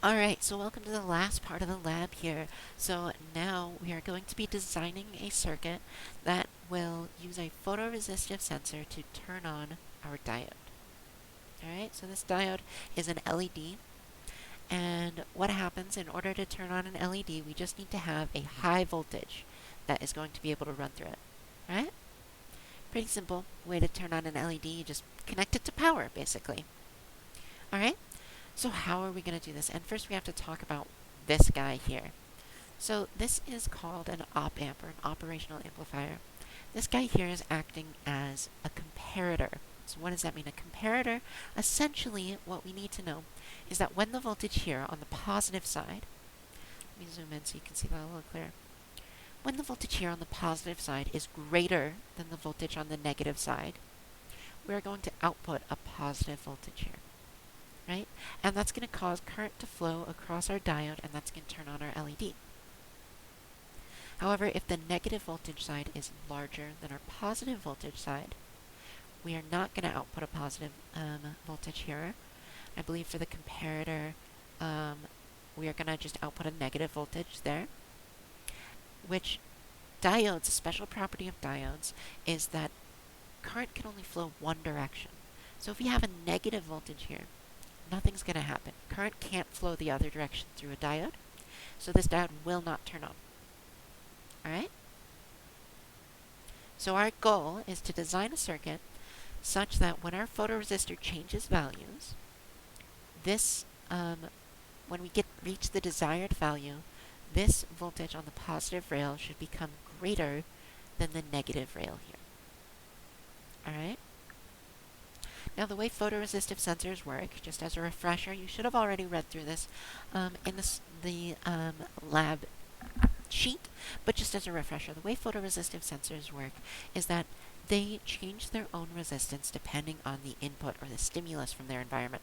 Alright, so welcome to the last part of the lab here. So now we are going to be designing a circuit that will use a photoresistive sensor to turn on our diode. Alright, so this diode is an LED, and what happens in order to turn on an LED, we just need to have a high voltage that is going to be able to run through it. Alright? Pretty simple way to turn on an LED, you just connect it to power, basically. Alright? So how are we going to do this? And first we have to talk about this guy here. So this is called an op-amp, or an operational amplifier. This guy here is acting as a comparator. So what does that mean? A comparator, essentially what we need to know is that when the voltage here on the positive side, let me zoom in so you can see that a little clearer. When the voltage here on the positive side is greater than the voltage on the negative side, we're going to output a positive voltage here. Right? And that's going to cause current to flow across our diode, and that's going to turn on our LED. However, if the negative voltage side is larger than our positive voltage side, we are not going to output a positive voltage here. I believe for the comparator, we are going to just output a negative voltage there, which diodes, a special property of diodes, is that current can only flow one direction. So if we have a negative voltage here, nothing's going to happen. Current can't flow the other direction through a diode, so this diode will not turn on. Alright? So our goal is to design a circuit such that when our photoresistor changes values, this, when we reach the desired value, this voltage on the positive rail should become greater than the negative rail here. Alright? Now, the way photoresistive sensors work, just as a refresher, you should have already read through this in the lab sheet, but just as a refresher, the way photoresistive sensors work is that they change their own resistance depending on the input or the stimulus from their environment.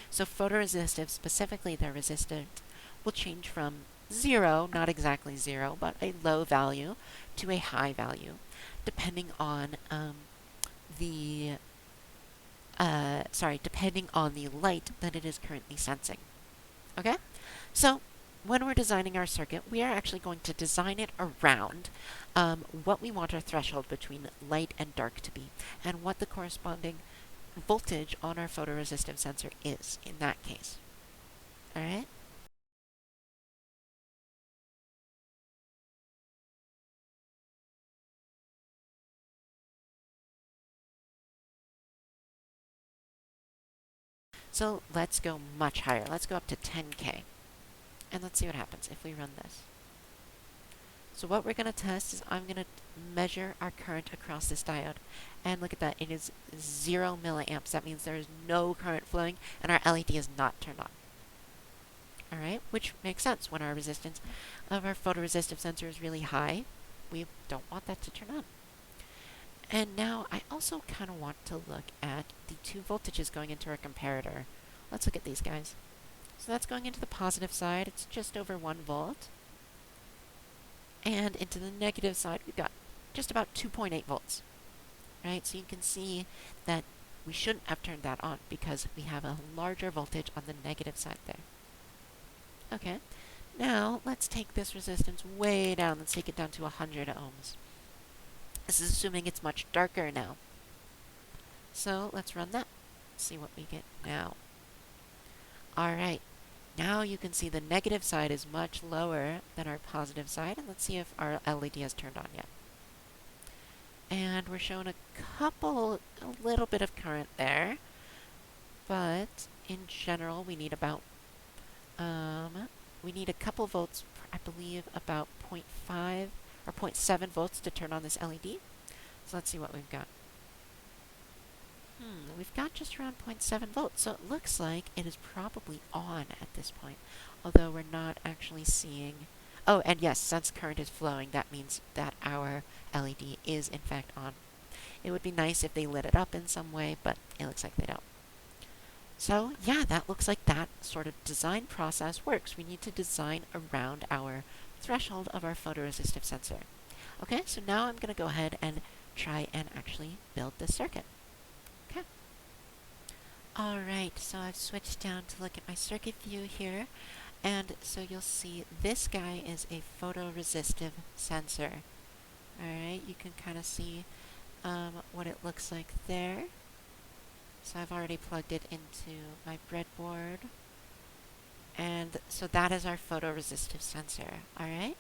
So photoresistive, specifically their resistance, will change from 0, not exactly 0, but a low value, to a high value, depending on depending on the light that it is currently sensing. Okay? So, when we're designing our circuit, we are actually going to design it around what we want our threshold between light and dark to be, and what the corresponding voltage on our photoresistive sensor is in that case. Alright? So let's go much higher. Let's go up to 10K. And let's see what happens if we run this. So what we're going to test is I'm going to measure our current across this diode. And look at that, it is 0 milliamps. That means there is no current flowing, and our LED is not turned on. Alright, which makes sense. When our resistance of our photoresistive sensor is really high, we don't want that to turn on. And now I also kind of want to look at the two voltages going into our comparator. Let's look at these guys. So that's going into the positive side. It's just over 1 volt. And into the negative side, we've got just about 2.8 volts. Right? So you can see that we shouldn't have turned that on because we have a larger voltage on the negative side there. Okay. Now, let's take this resistance way down. Let's take it down to 100 ohms. This is assuming it's much darker now. So let's run that. See what we get now. Alright. Now you can see the negative side is much lower than our positive side, and let's see if our LED has turned on yet. And we're showing a little bit of current there, but in general we need about, we need a couple volts, I believe about 0.5 or 0.7 volts to turn on this LED. So let's see what we've got. We've got just around 0.7 volts, so it looks like it is probably on at this point, although we're not actually seeing... Oh, and yes, since current is flowing, that means that our LED is in fact on. It would be nice if they lit it up in some way, but it looks like they don't. So, yeah, that looks like that sort of design process works. We need to design around our threshold of our photoresistive sensor. Okay, so now I'm going to go ahead and try and actually build this circuit. Okay. Alright, so I've switched down to look at my circuit view here, And so you'll see this guy is a photoresistive sensor. Alright, you can kind of see what it looks like there. So I've already plugged it into my breadboard. And so that is our photoresistive sensor. Alright?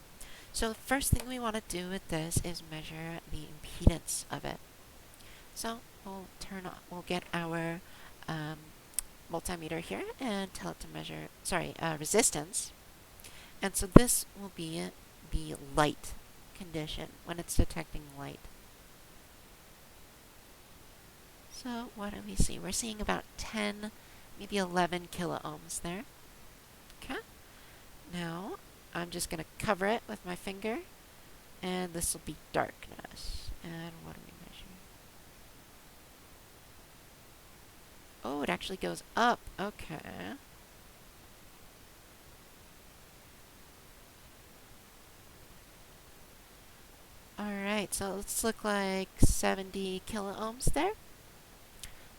So the first thing we want to do with this is measure the impedance of it. So we'll get our multimeter here and tell it to measure, resistance. And so this will be the light condition when it's detecting light. So what do we see? We're seeing about 10, maybe 11 kiloohms there. Okay. Now I'm just going to cover it with my finger, and this will be darkness. And what do we measure? Oh, it actually goes up. Okay. Alright, so let's look like 70 kiloohms there.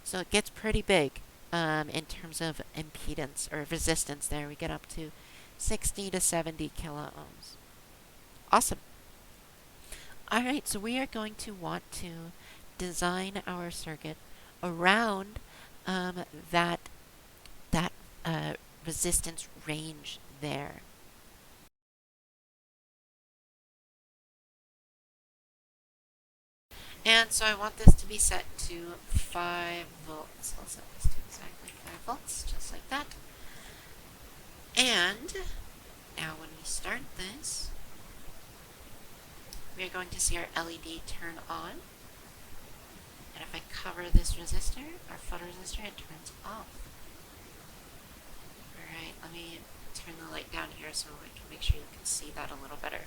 So it gets pretty big in terms of impedance or resistance there. We get up to 60 to 70 kiloohms. Awesome. Alright, so we are going to want to design our circuit around that resistance range there. And so I want this to be set to 5 volts. I'll set this to exactly 5 volts, just like that. And now when we start this, we are going to see our LED turn on. And if I cover this resistor, our photoresistor, it turns off. Alright, let me turn the light down here so I can make sure you can see that a little better.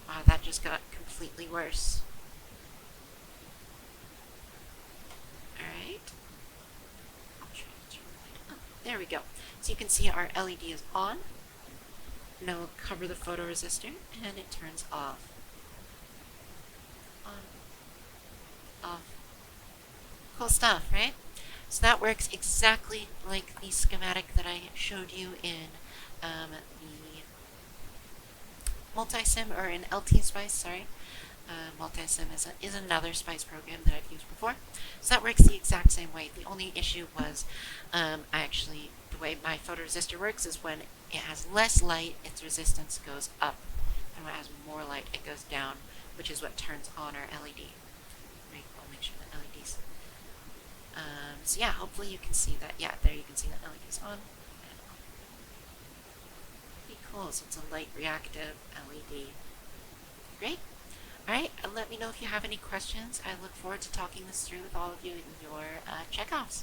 Wow, that just got completely worse. Alright. I'll try to turn the light up. There we go. So you can see our LED is on. Now we'll cover the photoresistor and it turns off. On. Off. Cool stuff, right? So that works exactly like the schematic that I showed you in the Multisim, or in LTSpice, sorry. Multisim is another Spice program that I've used before. So that works the exact same way. The only issue was the way my photoresistor works is when it has less light, its resistance goes up. And when it has more light, it goes down, which is what turns on our LED. Right, I'll make sure the LED's. So yeah, hopefully you can see that. Yeah, there you can see the LED's on. Pretty cool. So it's a light reactive LED. Great. Alright, let me know if you have any questions. I look forward to talking this through with all of you in your checkoffs.